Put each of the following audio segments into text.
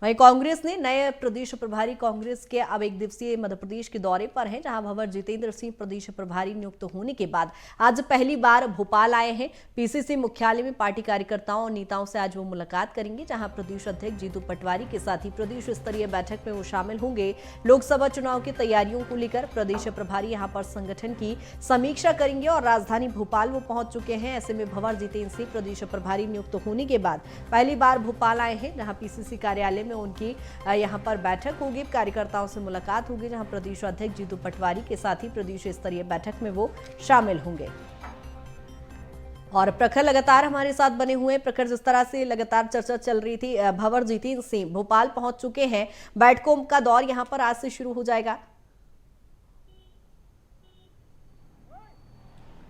वहीं कांग्रेस ने नए प्रदेश प्रभारी कांग्रेस के अब एक दिवसीय मध्य प्रदेश के दौरे पर हैं, जहां भंवर जितेंद्र सिंह प्रदेश प्रभारी नियुक्त होने के बाद आज पहली बार भोपाल आए हैं। पीसीसी मुख्यालय में पार्टी कार्यकर्ताओं और नेताओं से आज वो मुलाकात करेंगे, जहां प्रदेश अध्यक्ष जीतू पटवारी के साथ ही प्रदेश स्तरीय बैठक में वो शामिल होंगे। लोकसभा चुनाव की तैयारियों को लेकर प्रदेश प्रभारी यहां पर संगठन की समीक्षा करेंगे और राजधानी भोपाल वो पहुंच चुके हैं। ऐसे में भंवर जितेंद्र सिंह प्रदेश प्रभारी नियुक्त होने के बाद पहली बार भोपाल आए हैं, जहां पीसीसी कार्यालय में उनकी यहां पर बैठक होगी, कार्यकर्ताओं से मुलाकात होगी, जहां प्रदेश अध्यक्ष जीतू पटवारी के साथ ही प्रदेश स्तरीय बैठक में वो शामिल होंगे। और प्रखर लगातार हमारे साथ बने हुए। प्रखर, जिस तरह से लगातार चर्चा चल रही थी, भंवर जितेंद्र सिंह भोपाल पहुंच चुके हैं, बैठकों का दौर यहां पर आज से शुरू हो जाएगा।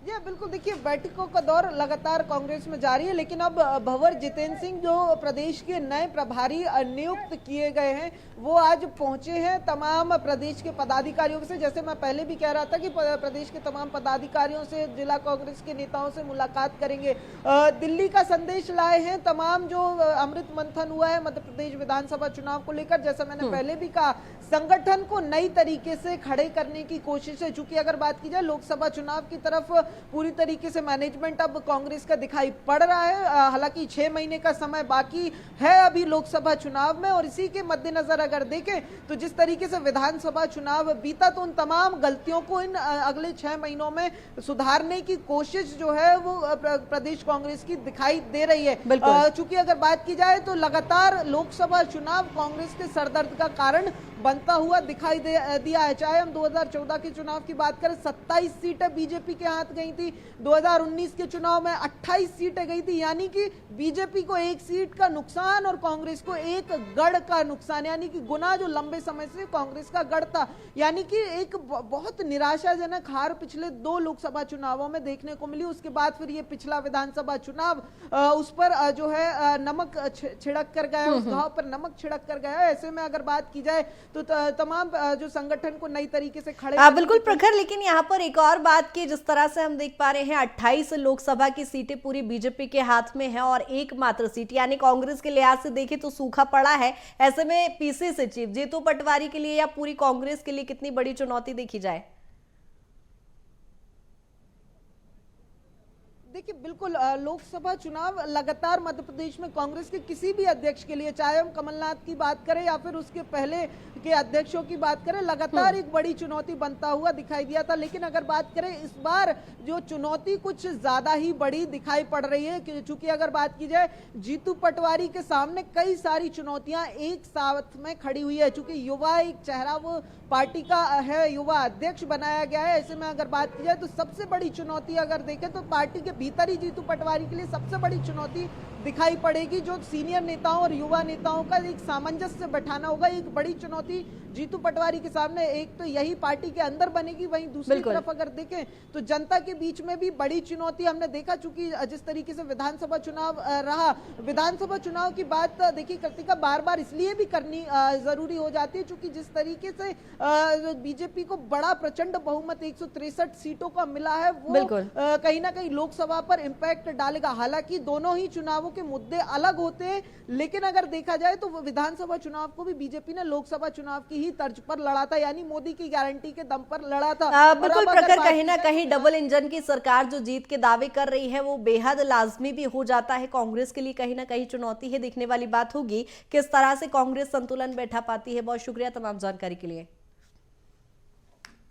ये बिल्कुल, देखिए बैठकों का दौर लगातार कांग्रेस में जारी है, लेकिन अब भंवर जितेंद्र सिंह जो प्रदेश के नए प्रभारी नियुक्त किए गए हैं वो आज पहुंचे हैं तमाम प्रदेश के पदाधिकारियों से। जैसे मैं पहले भी कह रहा था कि प्रदेश के तमाम पदाधिकारियों से, जिला कांग्रेस के नेताओं से मुलाकात करेंगे। दिल्ली का संदेश लाए हैं तमाम जो अमृत मंथन हुआ है मध्य प्रदेश विधानसभा चुनाव को लेकर। जैसा मैंने पहले भी कहा, संगठन को नई तरीके से खड़े करने की कोशिश है। चूंकि अगर बात की जाए लोकसभा चुनाव की तरफ पूरी तरीके से मैनेजमेंट अब कांग्रेस का दिखाई पड़ रहा है। हालांकि 6 महीने का समय बाकी है अभी लोकसभा चुनाव में, और इसी के मद्देनजर अगर देखें तो जिस तरीके से विधानसभा चुनाव बीता, तो उन तमाम गलतियों को इन अगले 6 महीनों में सुधारने की कोशिश जो है वो प्रदेश कांग्रेस की दिखाई दे रही है। चूंकि अगर बात की जाए तो लगातार लोकसभा चुनाव कांग्रेस के सरदर्द का कारण बनता हुआ दिखाई दिया है। चाहे हम 2014 के चुनाव की बात करें, 27 सीटें बीजेपी के हाथ गई थी। 2019 के चुनाव में 28 सीटें गई थी, यानी कि बीजेपी को 1 सीट का नुकसान और कांग्रेस को 1 गढ़ का नुकसान, यानी कि गुना जो लंबे समय से कांग्रेस का गढ़ था। यानी कि एक बहुत निराशाजनक हार पिछले 2 लोकसभा चुनावों में देखने को मिली। उसके बाद फिर ये पिछला विधानसभा चुनाव, उस पर जो है नमक छिड़क कर गया, उस घाव पर नमक छिड़क कर गया। ऐसे में अगर बात की जाए तो तमाम जो संगठन को नई तरीके से खड़े बिल्कुल प्रखर, लेकिन यहाँ पर एक और बात की, जिस तरह से हम देख पा रहे हैं 28 लोकसभा की सीटें पूरी बीजेपी के हाथ में है और एकमात्र सीट यानी कांग्रेस के लिहाज से देखें तो सूखा पड़ा है। ऐसे में पीसीसी चीफ जीतू पटवारी के लिए या पूरी कांग्रेस के लिए कितनी बड़ी चुनौती देखी जाए? देखिए बिल्कुल, लोकसभा चुनाव लगातार मध्य प्रदेश में कांग्रेस के किसी भी अध्यक्ष के लिए, चाहे हम कमलनाथ की बात करें या फिर उसके पहले के अध्यक्षों की बात करें, लगातार एक बड़ी चुनौती बनता हुआ दिखाई दिया था। लेकिन अगर बात करें इस बार जो चुनौती कुछ ज्यादा ही बड़ी दिखाई पड़ रही है, क्योंकि अगर बात की जाए जीतू पटवारी के सामने कई सारी चुनौतियां एक साथ में खड़ी हुई है। चूंकि युवा एक चेहरा वो पार्टी का है, युवा अध्यक्ष बनाया गया है। ऐसे में अगर बात की जाए तो सबसे बड़ी चुनौती अगर देखें तो पार्टी के भीतर ही जीतू पटवारी के लिए सबसे बड़ी चुनौती दिखाई पड़ेगी। जो सीनियर नेताओं और युवा नेताओं का एक सामंजस्य बैठाना होगा, एक बड़ी चुनौती जीतू पटवारी के सामने एक तो यही पार्टी के अंदर बनेगी, वहीं दूसरी तरफ अगर देखें तो जनता के बीच में भी बड़ी चुनौती हमने देखा। चूंकि जिस तरीके से विधानसभा चुनाव रहा, विधानसभा चुनाव की बात देखिए कृतिका बार बार इसलिए भी करनी जरूरी हो जाती है चूंकि जिस तरीके से बीजेपी को बड़ा प्रचंड बहुमत 163 सीटों का मिला है, वो कहीं ना कहीं लोकसभा पर इंपैक्ट डालेगा। हालांकि दोनों ही चुनावों के मुद्दे अलग होते हैं, लेकिन अगर देखा जाए तो विधानसभा चुनाव को भी बीजेपी ने लोकसभा चुनाव की ही तर्ज पर लड़ा था, यानी मोदी की गारंटी के दम पर लड़ा था। बिल्कुल प्रखर, कहीं ना कहीं डबल इंजन की सरकार जो जीत के दावे कर रही है वो बेहद लाजमी भी हो जाता है कांग्रेस के लिए, कहीं ना कहीं चुनौती है। देखने वाली बात होगी किस तरह से कांग्रेस संतुलन बैठा पाती है। बहुत शुक्रिया तमाम जानकारी के लिए।